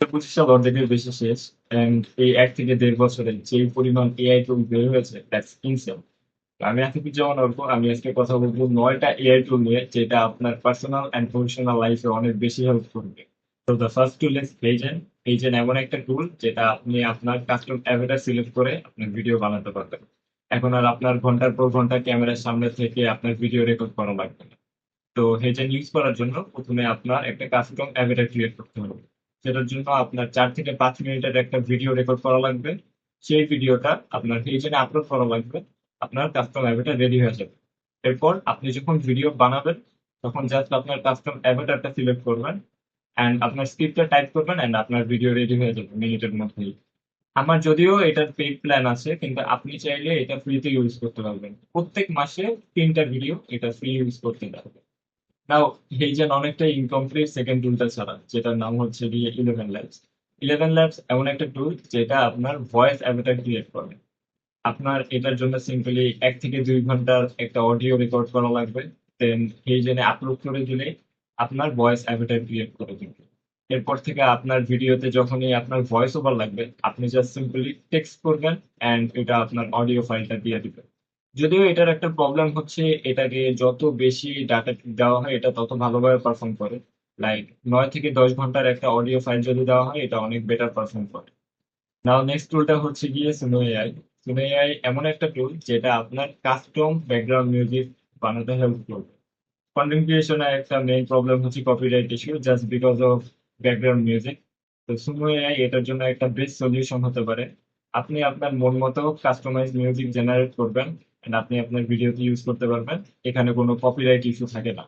পঁচিশ সাল অর্ধেকের বেশি শেষ এন্ড এই 1 থেকে 1.5 বছরে যে পরিমাণ এআই টুল বের হয়েছে দ্যাটস ইনসেন। আমি আতিকুজ্জামান অর্ক, আমি আজকে কথা বলবো 9টা এআই টুল নিয়ে যেটা আপনার পার্সোনাল অ্যান্ড প্রফেশনাল লাইফে অনেক বেশি হেল্প করবে। তো দ্য ফার্স্ট টুল ইজ হেইজেন। হেইজেন এমন একটা টুল যেটা আপনি আপনার কাস্টম অ্যাভাটার সিলেক্ট করে আপনার ভিডিও বানাতে পারবেন। এখন আর আপনার ঘন্টার পর ঘন্টা ক্যামেরার সামনে থেকে আপনার ভিডিও রেকর্ড করা লাগবে না। তো হেজেন ইউজ করার জন্য প্রথমে আপনার একটা কাস্টম অ্যাভাটার ক্রিয়েট করতে হবে। সেটার জন্য আপনার 4 থেকে 5 মিনিটের একটা ভিডিও রেকর্ড করা লাগবে। সেই ভিডিওটা আপনার হেজেনে আপলোড করা লাগবে। আপনার কাস্টম অ্যাভাটার রেডি হয়ে যাবে। এরপর আপনি যখন ভিডিও বানাবেন তখন জাস্ট আপনার কাস্টম অ্যাভাটারটা সিলেক্ট করবেন অ্যান্ড আপনার স্ক্রিপ্টটা টাইপ করবেন অ্যান্ড আপনার ভিডিও রেডি হয়ে যাবে মিনিটের মধ্যেই। আমার যদিও এটার পেইড প্ল্যান আছে কিন্তু আপনি চাইলে এটা ফ্রিতে ইউজ করতে পারবেন। প্রত্যেক মাসে 3টা ভিডিও এটা ফ্রি ইউজ করতে পারবেন। নাও হেইজেন অনেকটা ইনকমপ্লিট সেকেন্ড টুলটা ছাড়া যেটার নাম হচ্ছে গিয়ে ইলেভেন ল্যাবস। ইলেভেন ল্যাবস এমন একটা টুল যেটা আপনার ভয়েস অ্যাভাটার ক্রিয়েট করে। আপনার এটার জন্য সিম্পলি 1 থেকে 2 ঘন্টার একটা অডিও রেকর্ড করা লাগবে। দেন হেইজেনে আপলোড করে দিলে আপনার ভয়েস অ্যাভাটার ক্রিয়েট করে দিবে। এরপর থেকে আপনার ভিডিওতে যখনই আপনার ভয়েস ওভার লাগবে আপনি জাস্ট সিম্পলি টেক্সট করবেন অ্যান্ড এটা আপনার অডিও ফাইলটা দিয়ে দিবে। যদিও এটার একটা প্রবলেম হচ্ছে এটাকে যত বেশি ডাটা দেওয়া হয় এটা তত ভালোভাবে পারফর্ম করে। লাইক 9 থেকে 10 ঘন্টার একটা অডিও ফাইল যদি দেওয়া হয় এটা অনেক বেটার পারফর্ম করে। নাও নেক্সট টুলটা হচ্ছে গিয়ে সুনো এআই। সুনো এআই এমন একটা টুল যেটা আপনার কাস্টম ব্যাকগ্রাউন্ড মিউজিক বানাতে হেল্প করবে। কন্টেন্ট ক্রিয়েশনে একটা মেইন প্রবলেম হচ্ছে copyright issue just because of background music. তো সুনো এআই এটার জন্য একটা বেস্ট সলিউশন হতে পারে। আপনি আপনার মন মতো কাস্টমাইজ মিউজিক জেনারেট করবেন and আপনি আপনার ভিডিওতে ইউজ করতে পারবেন। এখানে কোনো কপিরাইট ইস্যু থাকে না।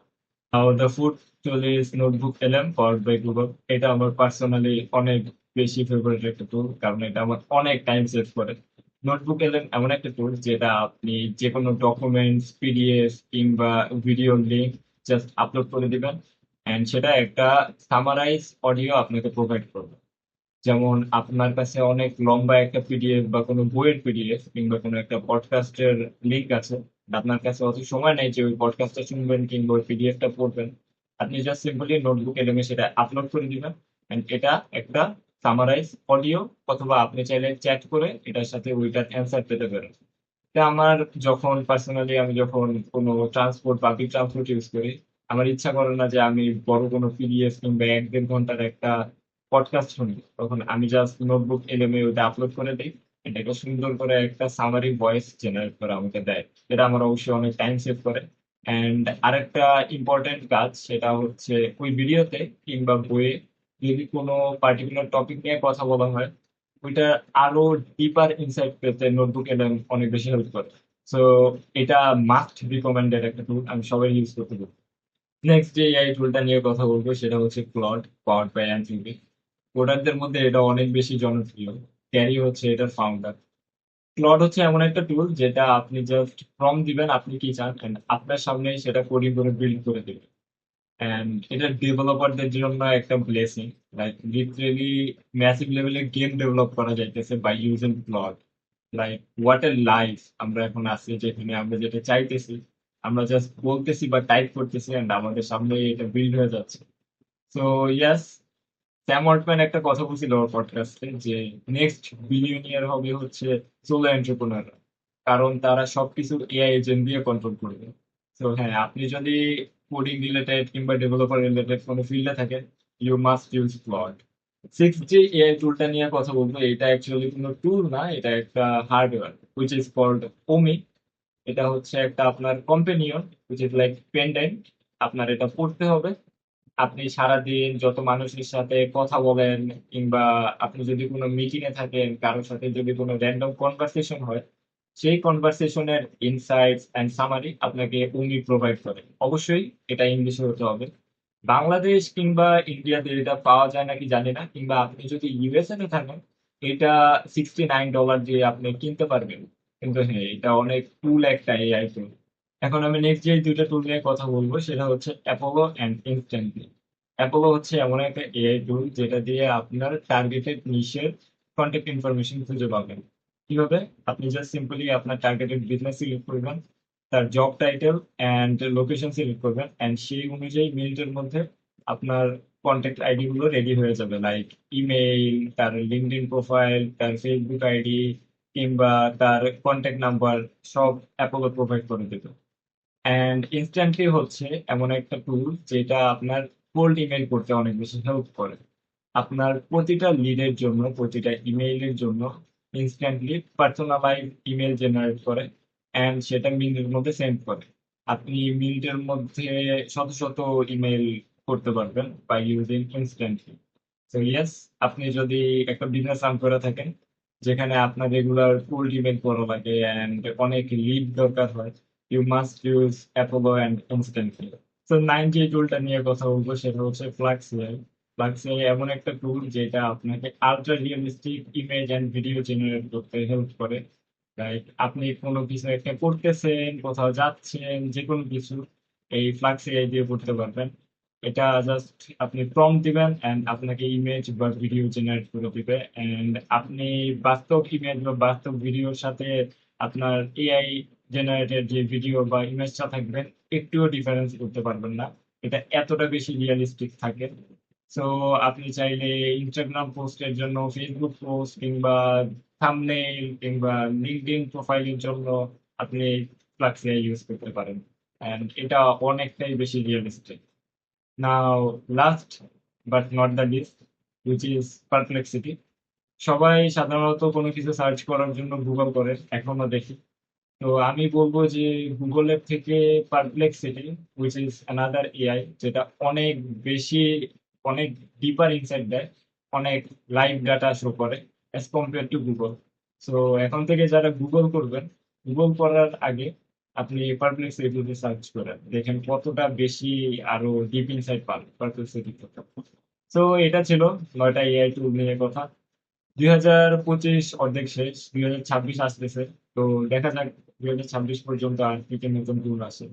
The fourth tool is NotebookLM powered by Google. এটা আমার পার্সোনালি অনেক বেশি ফেভারিট একটা টুল কারণ এটা আমার অনেক টাইম সেভ করে। নোটবুক এলএম এমন একটা টুল যেটা আপনি যে কোনো ডকুমেন্টস, পিডিএফ কিংবা ভিডিও লিঙ্ক জাস্ট আপলোড করে দিবেন অ্যান্ড সেটা একটা সামারাইজ অডিও আপনাকে প্রোভাইড করবে। যেমন আপনার কাছে অনেক লম্বা একটা পিডিএফ বা কোনো বইয়ের পিডিএফ কিংবা কোনো একটা পডকাস্টের লিঙ্ক আছে, আপনার কাছে অত সময় নেই যে ওই পডকাস্টটা শুনবেন কিংবা ওই পিডিএফটা পড়বেন। আপনি জাস্ট সিম্পলি নোটবুক এলএমএ সেটা আপলোড করে দিবেন এন্ড এটা একটা সামারাইজ অডিও অথবা আপনি চাইলে চ্যাট করে এটার সাথে ওইটার অ্যান্সার পেতে পারেন। এটা আমার যখন পার্সোনালি আমি যখন কোনো ট্রান্সপোর্ট পাবলিক ট্রান্সপোর্ট ইউজ করি আমার ইচ্ছা করে না যে আমি বড় কোনো পিডিএফ কিংবা 1-1.5 ঘন্টার একটা পডকাস্ট শুনি, তখন আমি জাস্ট নোটবুক এলএমএ ওটা আপলোড করে দিই। এটাকে সুন্দর করে একটা সামারি ভয়েস জেনারেট করে আমাকে দেয়। এটা আমার অবশ্যই অনেক টাইম সেভ করে। অ্যান্ড আরেকটা ইম্পর্টেন্ট কাজ সেটা হচ্ছে ওই ভিডিওতে কিংবা বইয়ে যদি কোনো পার্টিকুলার টপিক নিয়ে কথা বলা হয় ওইটা আরো ডিপার ইনসাইট পেতে নোটবুক এলএম অনেক বেশি হেল্প করে। সো এটা মাস্ট রিকমেন্ডেড একটা টুল, আমি সবাই ইউজ করতে পারি। নেক্সট যে এআই টুলটা নিয়ে কথা বলবো সেটা হচ্ছে ক্লড পাওয়ার্ড বাই অ্যানথ্রপি। কোডারদের মধ্যে এটা অনেক বেশি জনপ্রিয়। ক্যারি হচ্ছে এটার ফাউন্ডার। ক্লড হচ্ছে এমন একটা টুল যেটা আপনি জাস্ট প্রম্পট দিবেন আপনি কি চান and আপনার সামনে সেটা কোডিং করে বিল্ড করে দেবে। অ্যান্ড এটা ডেভেলপারদের জন্য একটা ব্লেসিং। লাইক লিটারেলি ম্যাসিভ লেভেলে গেম ডেভেলপ করা যাইতেছে by using Claude. Like what a life আমরা এখন আছি যেখানে আমরা যেটা চাইতেছি আমরা জাস্ট বলতেছি বা টাইপ করতেছি and আমাদের সামনে এটা বিল্ড হয়ে যাচ্ছে। সো ইয়াস, স্যাম অল্টম্যান একটা কথা বলছিল ওর পডকাস্টে যে নেক্সট বিলিয়নিয়ার হবে হচ্ছে সোলো এন্টারপ্রেনাররা, কারণ তারা সবকিছু এআই এজেন্ট দিয়ে কন্ট্রোল করবে। তো হ্যাঁ, আপনি যদি কোডিং রিলেটেড কিংবা ডেভেলপার রিলেটেড কোনো ফিল্ডে থাকেন you must use Claude. Six যে এআই টুলটা নিয়ে কথা বলবো এটা অ্যাকচুয়ালি কোনো টুল না, এটা একটা হার্ডওয়্যার হুইচ ইজ কল্ড ওমি। এটা হচ্ছে একটা আপনার companion which is like pendant. আপনার এটা পড়তে হবে। আপনি সারাদিন যত মানুষের সাথে কথা বলেন কিংবা আপনি যদি কোনো মিটিং এ থাকেন কারোর সাথে যদি কোনো র্যান্ডম কনভারসেশন হয় সেই কনভারসেশনের ইনসাইটস এন্ড সামারি আপনাকে উনি প্রোভাইড করেন। অবশ্যই এটা ইংলিশে হতে হবে। বাংলাদেশ কিংবা ইন্ডিয়াতে এটা পাওয়া যায় নাকি জানি না, কিংবা আপনি যদি ইউএসএ তে থাকেন এটা $69 দিয়ে আপনি কিনতে পারবেন। কিন্তু হ্যাঁ, এটা অনেক কুল একটা এআই টুল। এখন আমি নেক্সট যে দুইটা টুল নিয়ে কথা বলবো সেটা হচ্ছে অ্যাপোলো অ্যান্ড ইনস্ট্যান্টলি। অ্যাপোলো হচ্ছে এমন একটা এআই টুল যেটা দিয়ে আপনার টার্গেটেড নিশের কন্ট্যাক্ট ইনফরমেশন খুঁজে পাবেন। কিভাবে? আপনি জাস্ট সিম্পলি আপনার টার্গেটেড বিজনেস সিলেক্ট করবেন, তার job title and location select করবেন অ্যান্ড সেই অনুযায়ী মিনিটের মধ্যে আপনার কন্ট্যাক্ট আইডি গুলো রেডি হয়ে যাবে, লাইক ইমেইল, তার লিঙ্কডইন প্রোফাইল, তার ফেসবুক আইডি, কিংবা তার কন্ট্যাক্ট নাম্বার, সব অ্যাপোলো প্রোভাইড করে দেবে। অ্যান্ড ইনস্ট্যান্টলি হচ্ছে এমন একটা টুল যেটা আপনার কোল্ড ইমেল করতে অনেক বেশি হেল্প করে। আপনার প্রতিটা লিডের জন্য, প্রতিটা ইমেইলের জন্য ইনস্ট্যান্টলি পার্সোনালাইজ ইমেল জেনারেট করে অ্যান্ড সেটা মিনিটের মধ্যে সেন্ড করে। আপনি মিনিটের মধ্যে শত শত ইমেল করতে পারবেন by using Instantly. So yes, আপনি যদি একটা বিজনেস রান করে থাকেন যেখানে আপনার রেগুলার কোল্ড ইমেল করা লাগে অ্যান্ড অনেক লিড দরকার হয়, you must use Apollo and Instantly. So 9 যে টুলটা নিয়ে কথা বলবো সেটা হচ্ছে ফ্লাক্সিয়াই। ফ্লাক্সিয়াই এমন একটা টুল যেটা আপনাকে ultra realistic image and video generate করতে হেল্প করে। লাইক আপনি কোনো কিছু একটা করতেছেন, কোথাও যাচ্ছেন, যে কোনো কিছু এই ফ্লাক্সিয়াই দিয়ে করতে পারবেন। এটা জাস্ট আপনি প্রম্পট দিবেন অ্যান্ড আপনাকে ইমেজ বা ভিডিও জেনারেট করে দিবে। অ্যান্ড আপনি বাস্তব ইমেজ বা বাস্তব ভিডিওর সাথে আপনার এআই জেনারেটেড যে ভিডিও বা ইমেজটা থাকবে একটুও ডিফারেন্স করতে পারবেন না। এটা এতটা বেশি রিয়েলিস্টিক থাকে। সো আপনি চাইলে ইনস্টাগ্রাম পোস্টের জন্য, ফেসবুক পোস্ট, কিংবা থাম্বনেইল, কিংবা লিঙ্কডইন প্রোফাইলের জন্য আপনি ফ্লাক্সিয়া ইউজ করতে পারেন। অ্যান্ড এটা অনেকটাই বেশি realistic. Now last but not the least, which is Perplexity. সবাই সাধারণত কোনো কিছু সার্চ করার জন্য গুগল করে, এখনো দেখি। তো আমি বলবো যে গুগলের থেকে Perplexity, which is another AI, যেটা অনেক বেশি, অনেক ডিপার ইনসাইট দেয়, অনেক লাইভ ডাটা শো করে as compare to Google. So এখন থেকে যারা গুগল করবেন, গুগল করার আগে আপনি পারপ্লেক্সিটিতে সার্চ করেন, দেখেন কতটা বেশি আরো ডিপ ইনসাইট পান পারপ্লেক্সিটি থেকে। সো এটা ছিল 9টা এআই টুল নিয়ে কথা। 2025 অর্ধেক শেষ, 2026 আসতেছে। তো দেখা যাক 2026 পর্যন্ত আর কি কি নতুন টুল আসে।